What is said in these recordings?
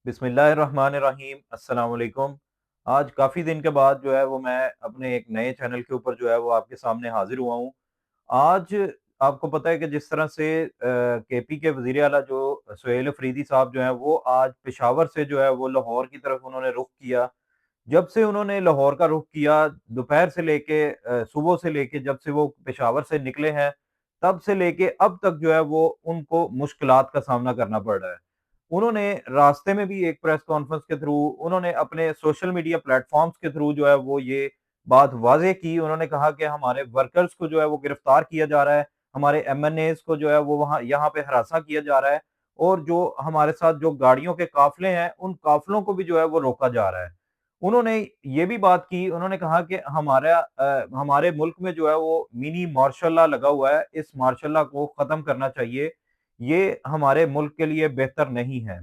बिस्मिल्लाहिर्रहमानिर्रहीम अस्सलाम वालेकुम। आज काफ़ी दिन के बाद जो है वो मैं अपने एक नए चैनल के ऊपर जो है वो आपके सामने हाज़िर हुआ हूँ। आज आपको पता है कि जिस तरह से केपी के वज़ीर आला जो सुहेल अफरीदी साहब जो हैं वो आज पेशावर से जो है वो लाहौर की तरफ उन्होंने रुख किया। जब से उन्होंने लाहौर का रुख किया, दोपहर से लेके सुबह से लेके जब से वो पेशावर से निकले हैं, तब से लेके अब तक जो है वो उनको मुश्किलात का सामना करना पड़ रहा है। उन्होंने रास्ते में भी एक प्रेस कॉन्फ्रेंस के थ्रू, उन्होंने अपने सोशल मीडिया प्लेटफ़ॉर्म्स के थ्रू जो है वो ये बात वाज़ेह की। उन्होंने कहा कि हमारे वर्कर्स को जो है वो गिरफ्तार किया जा रहा है, हमारे एमएनएज़ को जो है वो वहाँ यहाँ पे हरासा किया जा रहा है और जो हमारे साथ जो गाड़ियों के काफ़िले हैं, उन काफ़िलों को भी जो है वो रोका जा रहा है। उन्होंने ये भी बात की, उन्होंने कहा कि हमारे मुल्क में जो है वो मिनी मार्शल लॉ लगा हुआ है, इस मार्शल लॉ को ख़त्म करना चाहिए, ये हमारे मुल्क के लिए बेहतर नहीं है।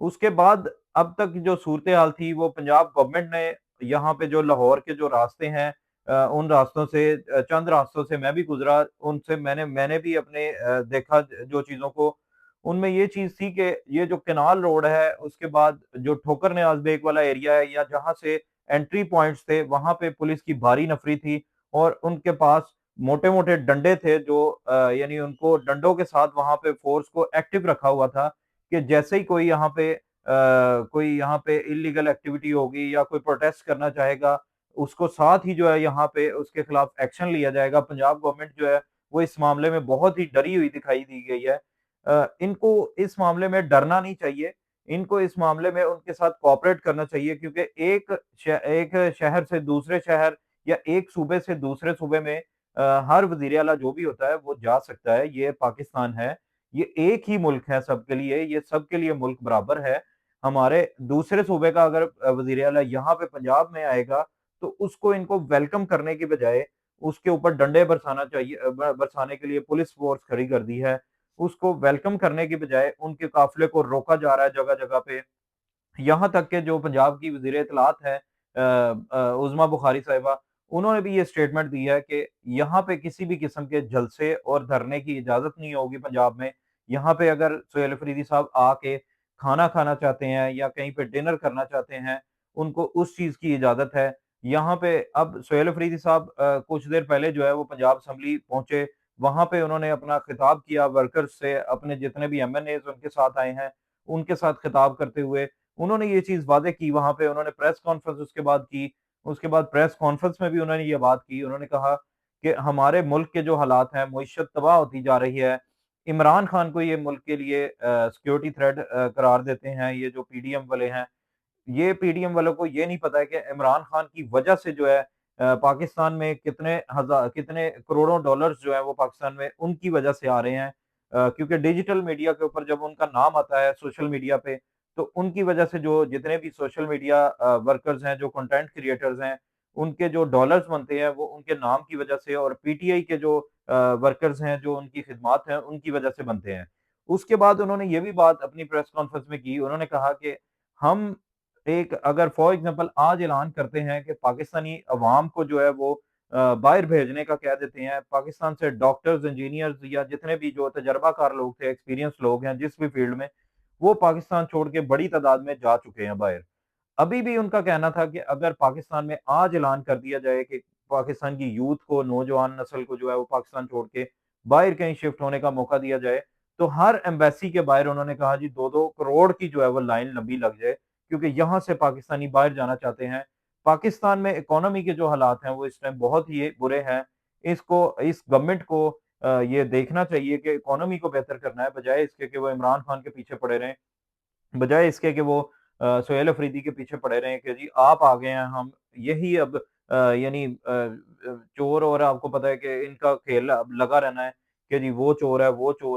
उसके बाद अब तक जो सूरत-ए-हाल थी वो पंजाब गवर्नमेंट ने यहाँ पे जो लाहौर के जो रास्ते हैं उन रास्तों से चंद रास्तों से मैं भी गुज़रा, उनसे मैंने मैंने भी अपने देखा जो चीज़ों को, उनमें ये चीज़ थी कि ये जो केनाल रोड है, उसके बाद जो ठोकर नियाज़ बेग वाला एरिया है या जहाँ से एंट्री पॉइंट्स थे, वहाँ पे पुलिस की भारी नफ़री थी और उनके पास मोटे-मोटे डंडे थे जो यानी उनको डंडों के साथ वहाँ पे फ़ोर्स को एक्टिव रखा हुआ था कि जैसे ही कोई यहाँ पे इल्लीगल एक्टिविटी होगी या कोई प्रोटेस्ट करना चाहेगा, उसको साथ ही जो है यहाँ पे उसके खिलाफ एक्शन लिया जाएगा। पंजाब गवर्नमेंट जो है, वो इस मामले में बहुत ही डरी हुई दिखाई दी गई है। इनको इस मामले में डरना नहीं चाहिए, इनको इस मामले में उनके साथ कोऑपरेट करना चाहिए क्योंकि एक शहर से दूसरे शहर या एक सूबे से दूसरे सूबे में हर वज़ीर आला जो भी होता है, वो जा सकता है। ये पाकिस्तान है, ये एक ही मुल्क है सबके लिए, ये सबके लिए मुल्क बराबर है। हमारे दूसरे सूबे का अगर वज़ीर आला यहाँ पे पंजाब में आएगा, तो उसको इनको वेलकम करने की बजाय उसके ऊपर डंडे बरसाना चाहिए बरसाने के लिए पुलिस फ़ोर्स खड़ी कर दी है। उसको वेलकम करने की बजाय उनके काफ़िले को रोका जा रहा है जगह-जगह पे। यहाँ तक कि जो पंजाब की वज़ीर इत्तलात है उज़मा बुख़ारी साहिबा, उन्होंने भी ये स्टेटमेंट दी है कि यहाँ पे किसी भी किस्म के जलसे और धरने की इजाज़त नहीं होगी पंजाब में। यहाँ पे अगर सुहेल अफ़रीदी साहब आके खाना खाना चाहते हैं या कहीं पे डिनर करना चाहते हैं, उनको उस चीज़ की इजाज़त है। यहाँ पे अब सुहेल अफ़रीदी साहब कुछ देर पहले जो है वो पंजाब असेंबली पहुँचे, वहाँ पे उन्होंने अपना खिताब किया वर्कर्स से, अपने जितने भी एमएनएज़ उनके साथ आए हैं, उनके साथ खिताब करते हुए उन्होंने ये चीज़ वाज़ेह की वहाँ पे उन्होंने प्रेस कॉन्फ्रेंस उसके बाद की। उसके बाद प्रेस कॉन्फ्रेंस में भी उन्होंने ये बात की। उन्होंने कहा कि हमारे मुल्क के जो हालात हैं, मईशत तबाह होती जा रही है। इमरान खान को ये मुल्क के लिए सिक्योरिटी थ्रेट करार देते हैं, ये जो पीडीएम वाले हैं। ये पीडीएम वालों को ये नहीं पता है कि इमरान खान की वजह से जो है पाकिस्तान में कितने करोड़ों डॉलर्स जो है वो पाकिस्तान में उनकी वजह से आ रहे हैं। क्योंकि डिजिटल मीडिया के ऊपर जब उनका नाम आता है सोशल मीडिया पे, तो उनकी वजह से जो जितने भी सोशल मीडिया वर्कर्स हैं, जो कंटेंट क्रिएटर्स हैं, उनके जो डॉलर्स बनते हैं वो उनके नाम की वजह से और पीटीआई के जो वर्कर्स हैं, जो उनकी खिदमत हैं, उनकी वजह से बनते हैं। उसके बाद उन्होंने ये भी बात अपनी प्रेस कॉन्फ्रेंस में की, उन्होंने कहा कि हम एक अगर फॉर एग्ज़ाम्पल आज ऐलान करते हैं कि पाकिस्तानी अवाम को जो है वो बाहर भेजने का कह देते हैं, पाकिस्तान से डॉक्टर्स, इंजीनियर्स या जितने भी जो तजर्बाकार लोग थे, एक्सपीरियंस लोग हैं जिस भी फील्ड में, वो पाकिस्तान छोड़ के बड़ी तादाद में जा चुके हैं बाहर। अभी भी उनका कहना था कि अगर पाकिस्तान में आज ऐलान कर दिया जाए कि पाकिस्तान की यूथ को, नौजवान नस्ल को जो है वो पाकिस्तान छोड़ के बाहर कहीं शिफ्ट होने का मौका दिया जाए, तो हर एम्बेसी के बाहर उन्होंने कहा जी 2-2 करोड़ की जो है वो लाइन लंबी लग जाए, क्योंकि यहाँ से पाकिस्तानी बाहर जाना चाहते हैं। पाकिस्तान में इकोनॉमी के जो हालात हैं वो इस टाइम बहुत ही बुरे हैं। इस गवर्नमेंट को ये देखना चाहिए कि इकोनॉमी को बेहतर करना है, बजाए इसके कि वो इमरान खान के पीछे पड़े रहें। बजाए इसके कि वो सुहेल अफरीदी के पीछे पड़े रहें कि जी आप आ गए हैं हम यही अब यानी चोर और आपको पता है कि इनका खेल अब लगा रहना है कि जी वो चोर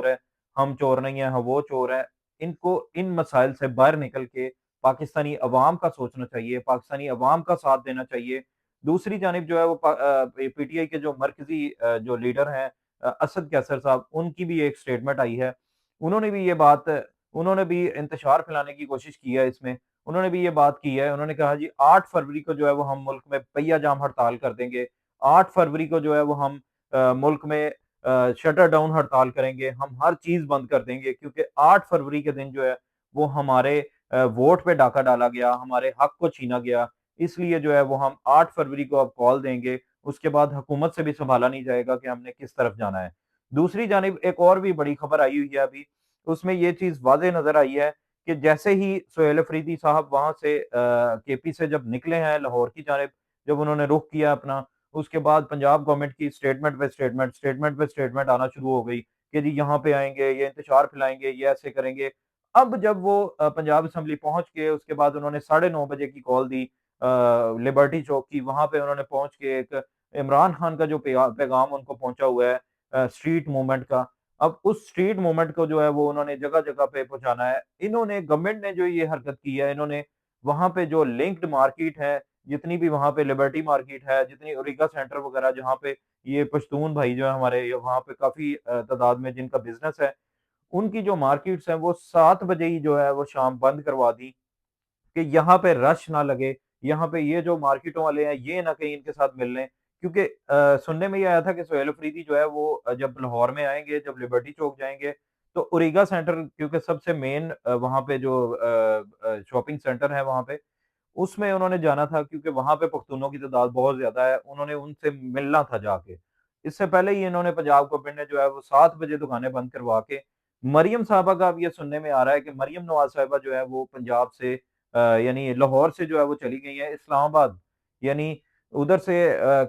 है, हम चोर नहीं है, हाँ, वो चोर है। इनको इन मसाइल से बाहर निकल के पाकिस्तानी अवाम का सोचना चाहिए, पाकिस्तानी अवाम का साथ देना चाहिए। दूसरी जानिब जो है वो पीटीआई के जो मरकज़ी जो लीडर हैं असद कैसर साहब, उनकी भी एक स्टेटमेंट आई है। उन्होंने भी ये बात उन्होंने भी इंतशार फैलाने की कोशिश की है इसमें। उन्होंने भी ये बात की है, उन्होंने कहा जी 8 फरवरी को जो है वो हम मुल्क में पहिया जाम हड़ताल कर देंगे। 8 फरवरी को जो है वो हम मुल्क में शटर डाउन हड़ताल करेंगे, हम हर चीज़ बंद कर देंगे क्योंकि 8 फरवरी के दिन जो है वो हमारे वोट पे डाका डाला गया, हमारे हक को छीना गया, इसलिए जो है वो हम 8 फरवरी को अब कॉल देंगे, उसके बाद हुकूमत से भी सँभाला नहीं जाएगा कि हमने किस तरफ जाना है। दूसरी जानिब एक और भी बड़ी खबर आई हुई है अभी, उसमें ये चीज़ वाज़ेह नज़र आई है कि जैसे ही सुहेल अफरीदी साहब वहाँ से केपी से जब निकले हैं लाहौर की जानिब, जब उन्होंने रुख किया अपना, उसके बाद पंजाब गवर्नमेंट की स्टेटमेंट पे स्टेटमेंट आना शुरू हो गई कि जी यहाँ पे आएँगे, ये इंतशार फैलाएँगे, ये ऐसे करेंगे। अब जब वो पंजाब असेंबली पहुँच के उसके बाद उन्होंने 9:30 बजे की कॉल दी लिबर्टी चौक की, वहाँ पे उन्होंने पहुँच के एक इमरान खान का जो पैगाम उनको पहुँचा हुआ है स्ट्रीट मूवमेंट का, अब उस स्ट्रीट मूवमेंट को जो है वो उन्होंने जगह-जगह पे पहुँचाना है। इन्होंने गवर्नमेंट ने जो ये हरकत की है, इन्होंने वहाँ पे जो लिंक्ड मार्केट है, जितनी भी वहाँ पे लिबर्टी मार्केट है, जितनी ओरिगा सेंटर वगैरह जहाँ पे ये पश्तून भाई जो है हमारे ये वहाँ पे काफ़ी तादाद में जिनका बिज़नेस है, उनकी जो मार्केट्स हैं वो 7 बजे ही जो है वो शाम बंद करवा दी। कि यहाँ पे रश ना लगे, यहाँ पे ये जो मार्केटों वाले हैं, ये ना कहीं इनके साथ मिल लें। क्योंकि सुनने में ये आया था कि सोहेल अफरीदी जो है वो जब लाहौर में आएँगे, जब लिबर्टी चौक जाएँगे, तो ओरेगा सेंटर क्योंकि सबसे मेन वहाँ पे जो शॉपिंग सेंटर है वहाँ पे, उसमें उन्होंने जाना था क्योंकि वहाँ पे पख्तूनों की तादाद बहुत ज़्यादा है, उन्होंने उनसे मिलना था जाके। इससे पहले ही इन्होंने पंजाब गवर्नमेंट ने जो है वो 7 बजे दुकानें बंद करवा के मरियम साहबा का अब ये सुनने में आ रहा है कि मरियम नवाज़ साहिबा जो है वो पंजाब से यानी लाहौर से जो है वो चली गई हैं इस्लामाबाद। यानी उधर से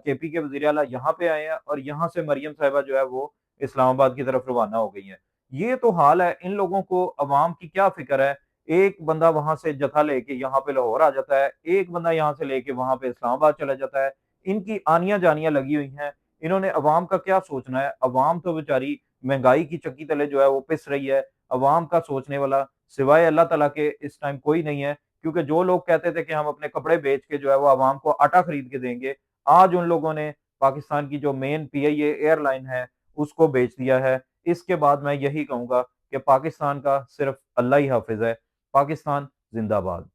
केपी के वज़ीर आला यहाँ पे आए हैं और यहाँ से मरियम साहिबा जो है वो इस्लामाबाद की तरफ रवाना हो गई हैं। ये तो हाल है, इन लोगों को अवाम की क्या फ़िक्र है? एक बंदा वहाँ से जत्था लेके यहाँ पे लाहौर आ जाता है, एक बंदा यहाँ से लेके वहाँ पे इस्लामाबाद चला जाता है। इनकी आनियाँ-जानियाँ लगी हुई हैं। इन्होंने अवाम का क्या सोचना है? अवाम तो बेचारी महँगाई की चक्की तले जो है वो पिस रही है। अवाम का सोचने वाला सिवाय अल्लाह ताला के इस टाइम कोई नहीं है। क्योंकि जो लोग कहते थे कि हम अपने कपड़े बेच के जो है वो अवाम को आटा खरीद के देंगे, आज उन लोगों ने पाकिस्तान की जो मेन पीआईए एयरलाइन है, उसको बेच दिया है। इसके बाद मैं यही कहूँगा कि पाकिस्तान का सिर्फ़ अल्लाह ही हाफ़िज़ है। पाकिस्तान ज़िंदाबाद।